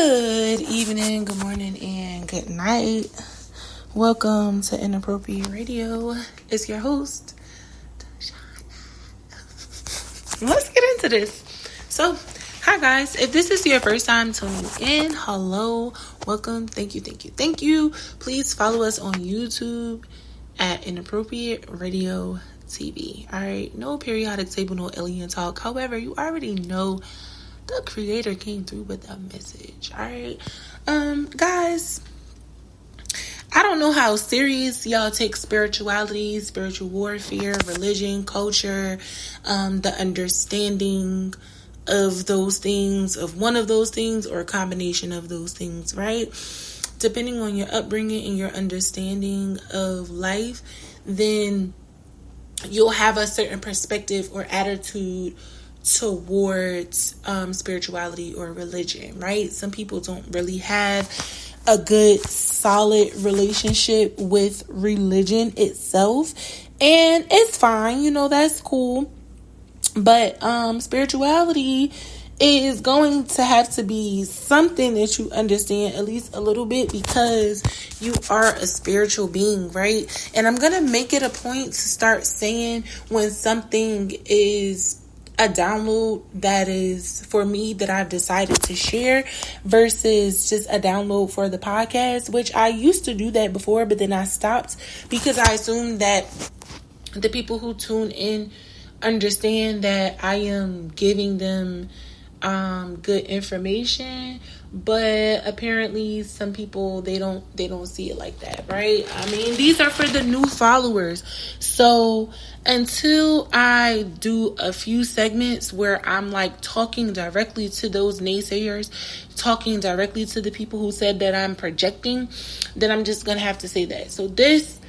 Good evening, good morning, and good night. Welcome to Inappropriate Radio. It's your host, let's get into this. So, hi guys. If this is your first time tuning in, hello, welcome, thank you. Please follow us on YouTube at Inappropriate Radio TV. Alright, no periodic table, no alien talk. However, you already know the creator came through with a message. Alright. Guys, I don't know how serious y'all take spirituality, spiritual warfare, religion, culture, the understanding of those things, of one of those things, or a combination of those things, right? Depending on your upbringing and your understanding of life, then you'll have a certain perspective or attitude towards spirituality or religion, right? Some people don't really have a good solid relationship with religion itself, and it's fine, that's cool. But spirituality is going to have to be something that you understand at least a little bit, because you are a spiritual being, right? And I'm gonna make it a point to start saying when something is a download that is for me that I've decided to share versus just a download for the podcast, which I used to do that before, but then I stopped because I assumed that the people who tune in understand that I am giving them good information. But apparently some people, they don't see it like that, right? I mean, these are for the new followers. So until I do a few segments where I'm like talking directly to those naysayers, talking directly to the people who said that I'm projecting, then I'm just gonna have to say that. So this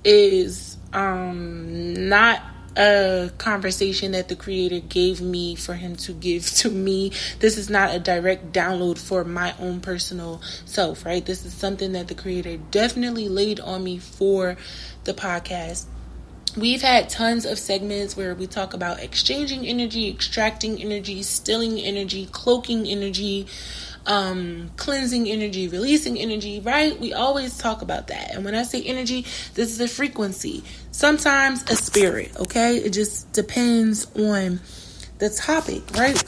is not a conversation that the creator gave me for him to give to me. This is not a direct download for my own personal self, right? This is something that the creator definitely laid on me for the podcast. We've had tons of segments where we talk about exchanging energy, extracting energy, stealing energy, cloaking energy, cleansing energy, releasing energy, right? We always talk about that. And when I say energy, this is a frequency, sometimes a spirit, okay? It just depends on the topic, right?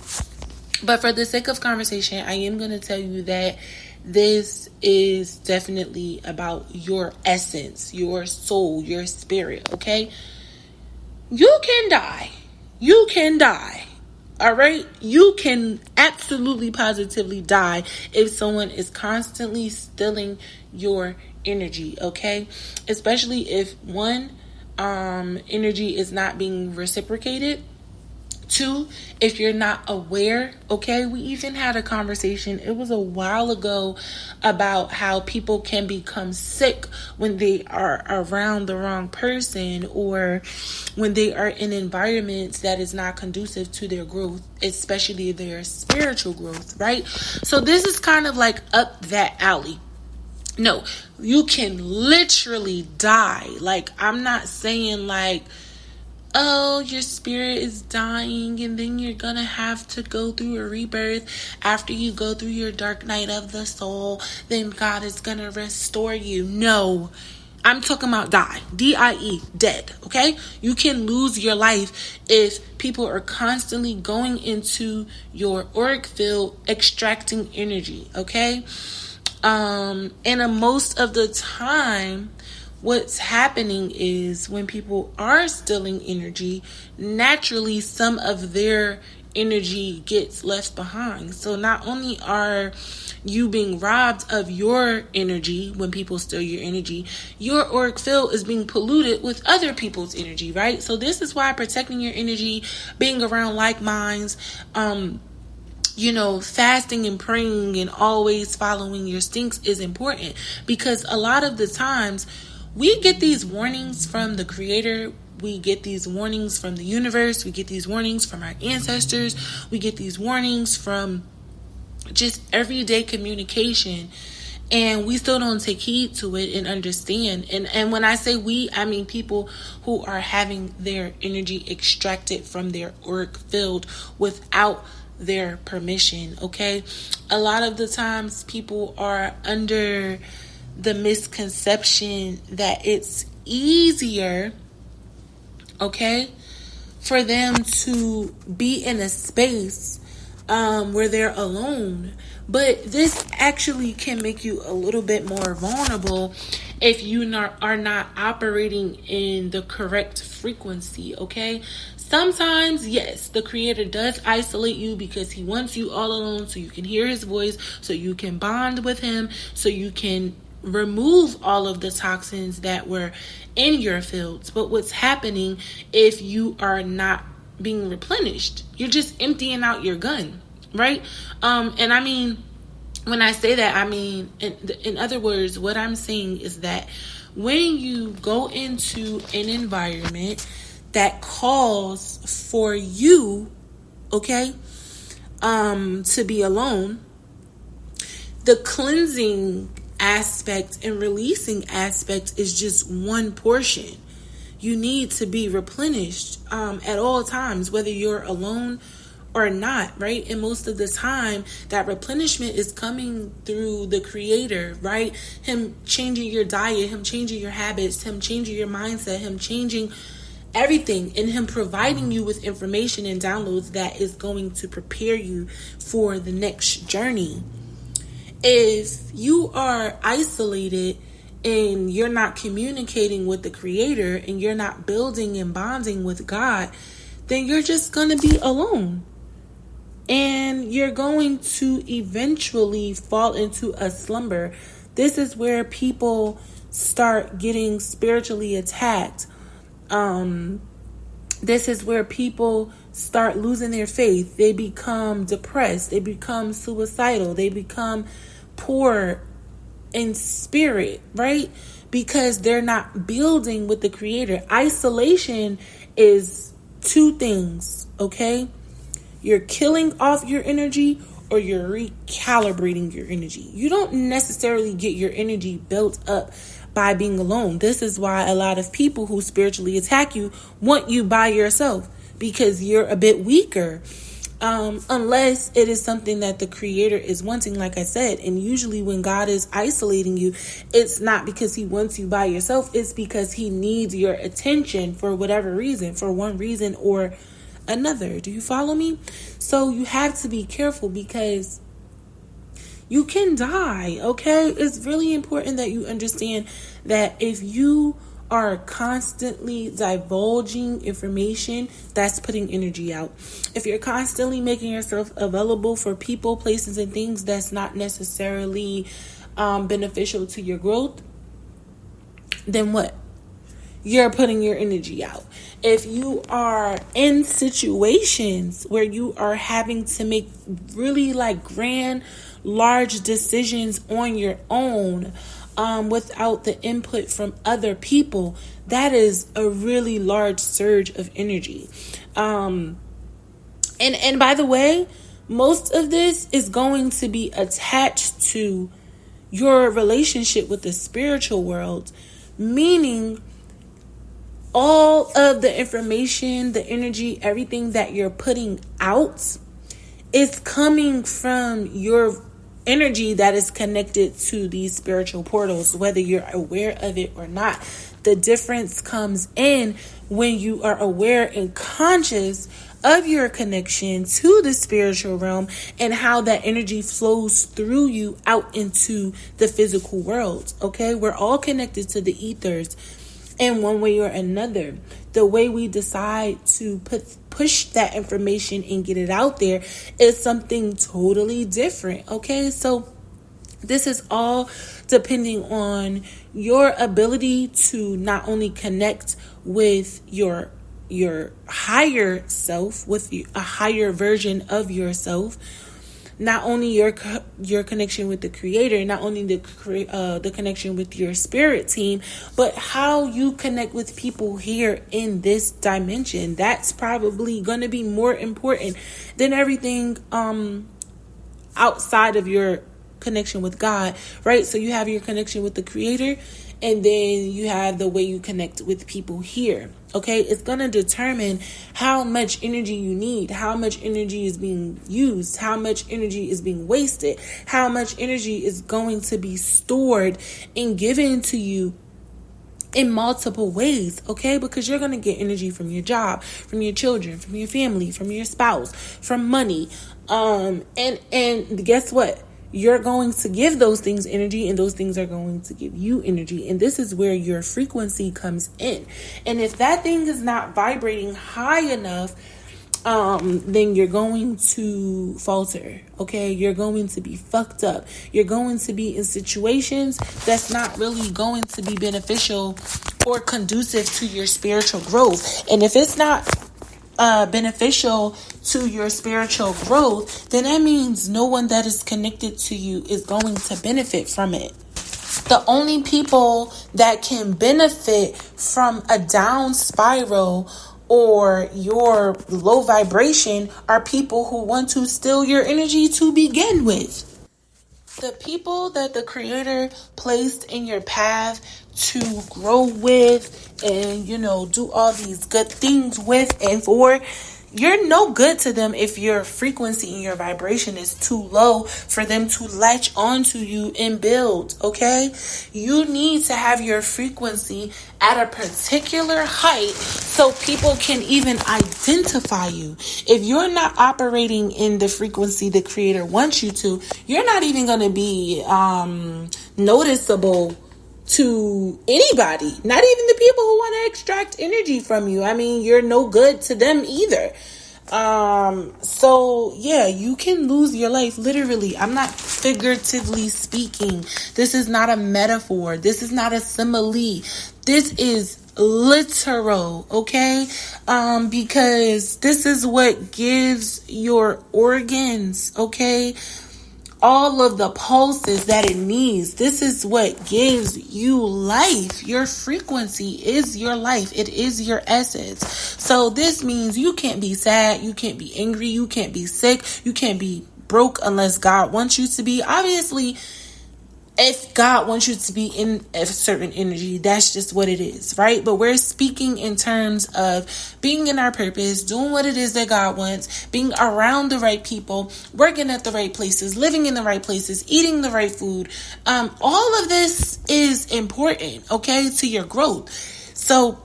But for the sake of conversation, I am going to tell you that this is definitely about your essence, your soul, your spirit, okay? You can die. All right, you can absolutely positively die if someone is constantly stealing your energy, okay? Especially if one, energy is not being reciprocated. Two, if you're not aware, okay? We even had a conversation, it was a while ago, about how people can become sick when they are around the wrong person, or when they are in environments that is not conducive to their growth, especially their spiritual growth, right? So this is kind of like up that alley. No, you can literally die. Like, I'm not saying like, oh, your spirit is dying and then you're gonna have to go through a rebirth. After you go through your dark night of the soul, then God is gonna restore you. No, I'm talking about die. D-I-E, dead, okay? You can lose your life if people are constantly going into your auric field, extracting energy, okay? And most of the time, what's happening is when people are stealing energy, naturally some of their energy gets left behind. So not only are you being robbed of your energy when people steal your energy, your auric field is being polluted with other people's energy, right? So this is why protecting your energy, being around like minds, fasting and praying and always following your instincts is important, because a lot of the times we get these warnings from the creator. We get these warnings from the universe. We get these warnings from our ancestors. We get these warnings from just everyday communication. And we still don't take heed to it and understand. And when I say we, I mean people who are having their energy extracted from their auric field without their permission. Okay, a lot of the times people are under the misconception that it's easier, okay, for them to be in a space where they're alone. But this actually can make you a little bit more vulnerable if you are not operating in the correct frequency, okay? Sometimes, yes, the creator does isolate you because he wants you all alone so you can hear his voice, so you can bond with him, so you can remove all of the toxins that were in your fields. But what's happening if you are not being replenished? You're just emptying out your gun, right? And I mean, when I say that, I mean, in other words, what I'm saying is that when you go into an environment that calls for you, okay, to be alone, the cleansing aspect and releasing aspect is just one portion. You need to be replenished at all times, whether you're alone or not, right? And most of the time, that replenishment is coming through the creator, right? Him changing your diet, him changing your habits, him changing your mindset, him changing everything, and him providing you with information and downloads that is going to prepare you for the next journey. If you are isolated and you're not communicating with the creator and you're not building and bonding with God, then you're just going to be alone. And you're going to eventually fall into a slumber. This is where people start getting spiritually attacked. This is where people start losing their faith. They become depressed. They become suicidal. They become poor in spirit, right? Because they're not building with the creator. Isolation is two things, okay? You're killing off your energy or you're recalibrating your energy. You don't necessarily get your energy built up by being alone. This is why a lot of people who spiritually attack you want you by yourself, because you're a bit weaker. Unless it is something that the creator is wanting, like I said. And usually when God is isolating you, it's not because he wants you by yourself. It's because he needs your attention for whatever reason, for one reason or another. Do you follow me? So you have to be careful because you can die, okay? It's really important that you understand that if you are constantly divulging information, that's putting energy out. If you're constantly making yourself available for people, places, and things that's not necessarily beneficial to your growth, then what? You're putting your energy out. If you are in situations where you are having to make really grand, large decisions on your own, without the input from other people, that is a really large surge of energy. And by the way, most of this is going to be attached to your relationship with the spiritual world, meaning all of the information, the energy, everything that you're putting out is coming from your energy that is connected to these spiritual portals, whether you're aware of it or not. The difference comes in when you are aware and conscious of your connection to the spiritual realm and how that energy flows through you out into the physical world. Okay, we're all connected to the ethers in one way or another. The way we decide to push that information and get it out there is something totally different. Okay, so this is all depending on your ability to not only connect with your higher self, with a higher version of yourself, not only your connection with the creator, not only the connection with your spirit team, but how you connect with people here in this dimension. That's probably going to be more important than everything outside of your connection with God, right? So you have your connection with the creator And then you have the way you connect with people here. Okay, it's going to determine how much energy you need, how much energy is being used, how much energy is being wasted, how much energy is going to be stored and given to you in multiple ways, okay? Because you're going to get energy from your job, from your children, from your family, from your spouse, from money. And guess what? You're going to give those things energy, and those things are going to give you energy. And this is where your frequency comes in. And if that thing is not vibrating high enough, then you're going to falter, okay? You're going to be fucked up. You're going to be in situations that's not really going to be beneficial or conducive to your spiritual growth. And if it's not beneficial to your spiritual growth, then that means no one that is connected to you is going to benefit from it. The only people that can benefit from a down spiral or your low vibration are people who want to steal your energy to begin with. The people that the Creator placed in your path to grow with and, do all these good things with and for, you're no good to them if your frequency and your vibration is too low for them to latch onto you and build, okay? You need to have your frequency at a particular height so people can even identify you. If you're not operating in the frequency the Creator wants you to, you're not even going to be noticeable to anybody, not even the people who want to extract energy from you. I mean, you're no good to them either. So yeah, you can lose your life literally. I'm not figuratively speaking. This is not a metaphor. This is not a simile. This is literal, okay? Because this is what gives your organs, okay, all of the pulses that it needs. This is what gives you life. Your frequency is your life. It is your essence. So this means you can't be sad. You can't be angry. You can't be sick. You can't be broke unless God wants you to be. Obviously, if God wants you to be in a certain energy, that's just what it is, right? But we're speaking in terms of being in our purpose, doing what it is that God wants, being around the right people, working at the right places, living in the right places, eating the right food. All of this is important, okay, to your growth. So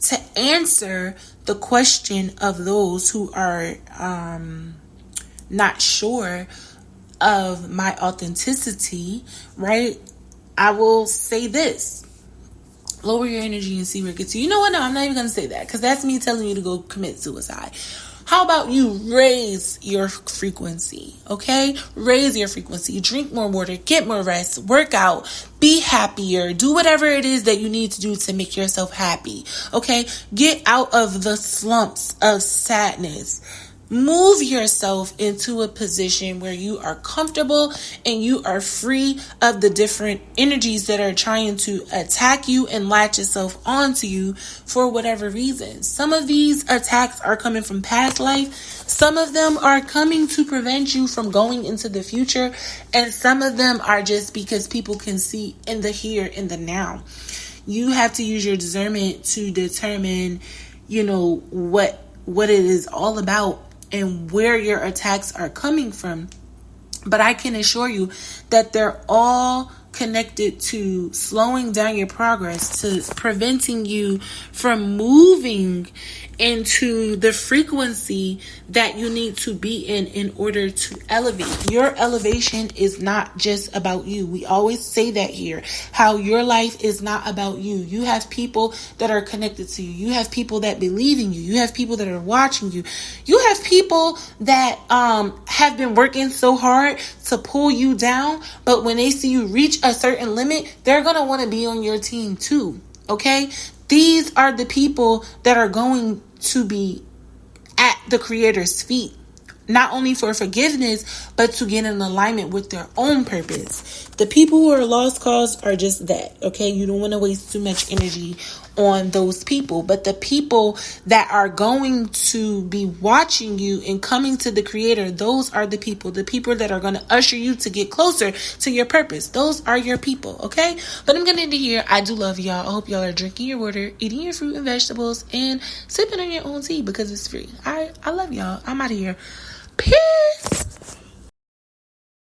to answer the question of those who are not sure of my authenticity, right? I will say this: lower your energy and see where it gets you. You know what? No, I'm not even going to say that because that's me telling you to go commit suicide. How about you raise your frequency, okay? Raise your frequency. Drink more water, get more rest, work out, be happier, do whatever it is that you need to do to make yourself happy, okay? Get out of the slumps of sadness. Move yourself into a position where you are comfortable and you are free of the different energies that are trying to attack you and latch itself onto you for whatever reason. Some of these attacks are coming from past life. Some of them are coming to prevent you from going into the future. And some of them are just because people can see in the here and the now. You have to use your discernment to determine, what it is all about and where your attacks are coming from. But I can assure you that they're all connected to slowing down your progress, to preventing you from moving into the frequency that you need to be in order to elevate. Your elevation is not just about you. We always say that here, how your life is not about you. You have people that are connected to you. You have people that believe in you. You have people that are watching you. You have people that have been working so hard to pull you down, but when they see you reach a certain limit, they're going to want to be on your team too. Okay? These are the people that are going to be at the Creator's feet, not only for forgiveness, but to get in alignment with their own purpose. The people who are lost cause are just that, okay? You don't want to waste too much energy on those people. But the people that are going to be watching you and coming to the creator, those are the people that are going to usher you to get closer to your purpose. Those are your people, okay? But I'm going to end it here. I do love y'all. I hope y'all are drinking your water, eating your fruit and vegetables, and sipping on your own tea because it's free. I love y'all. I'm out of here. Peace.